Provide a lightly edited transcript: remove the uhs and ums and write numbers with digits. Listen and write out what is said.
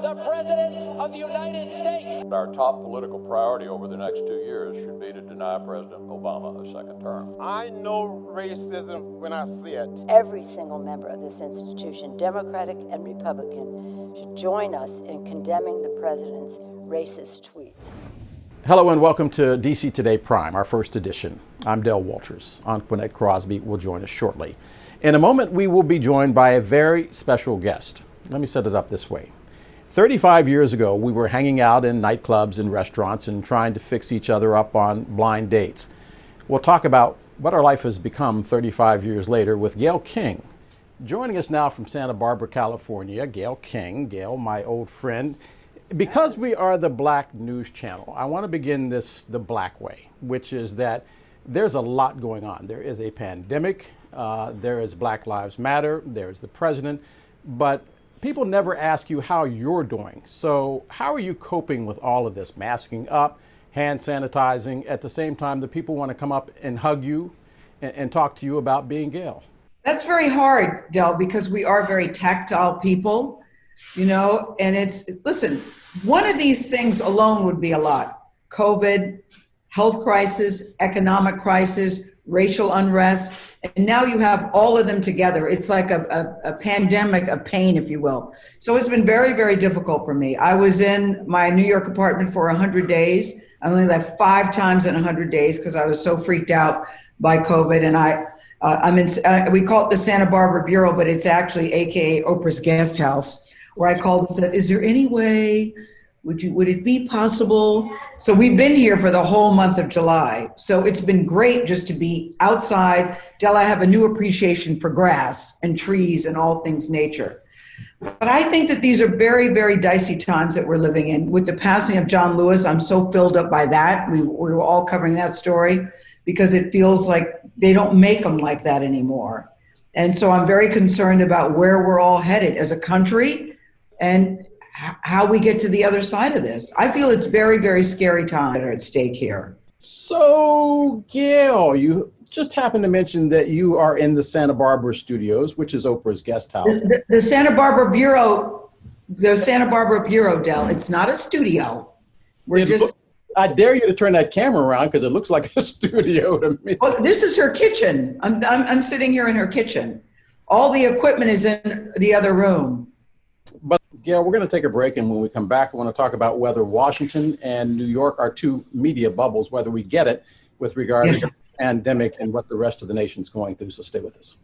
the President of the United States. Our top political priority over the next 2 years should be to deny President Obama a second term. I know racism when I see it. Every single member of this institution, Democratic and Republican, should join us in condemning the president's racist tweets. Hello and welcome to DC Today Prime, our first edition. I'm Del Walters. Antoinette Crosby will join us shortly. In a moment, we will be joined by a very special guest. Let me set it up this way. 35 years ago, we were hanging out in nightclubs and restaurants and trying to fix each other up on blind dates. We'll talk about what our life has become 35 years later with Gayle King. Joining us now from Santa Barbara, California, Gayle King. Gayle, my old friend. Because we are the Black News Channel, I want to begin this the Black way, which is that there's a lot going on. There is a pandemic, there is Black Lives Matter, there's the president, but people never ask you how you're doing. So how are you coping with all of this? Masking up, hand sanitizing, at the same time that people want to come up and hug you and talk to you about being Gayle? That's very hard, Del, because we are very tactile people, you know, and listen, one of these things alone would be a lot. COVID, health crisis, economic crisis, racial unrest, and now you have all of them together. It's like a pandemic of pain, if you will. So it's been very, very difficult for me. I was in my New York apartment for 100 days. I only left 5 times in 100 days because I was so freaked out by COVID. And we call it the Santa Barbara Bureau, but it's actually AKA Oprah's guest house, where I called and said, is there any way, would it be possible? So we've been here for the whole month of July. So it's been great just to be outside. Del, I have a new appreciation for grass and trees and all things nature. But I think that these are very, very dicey times that we're living in. With the passing of John Lewis, I'm so filled up by that. We were all covering that story because it feels like they don't make them like that anymore. And so I'm very concerned about where we're all headed as a country and how we get to the other side of this. I feel it's very, very scary times that are at stake here. So, Gayle, you just happened to mention that you are in the Santa Barbara studios, which is Oprah's guest house. The Santa Barbara Bureau, Del, it's not a studio. I dare you to turn that camera around because it looks like a studio to me. Well, this is her kitchen. I'm sitting here in her kitchen. All the equipment is in the other room. But Gayle, we're going to take a break, and when we come back, I want to talk about whether Washington and New York are two media bubbles, whether we get it with regard to the pandemic and what the rest of the nation's going through. So stay with us.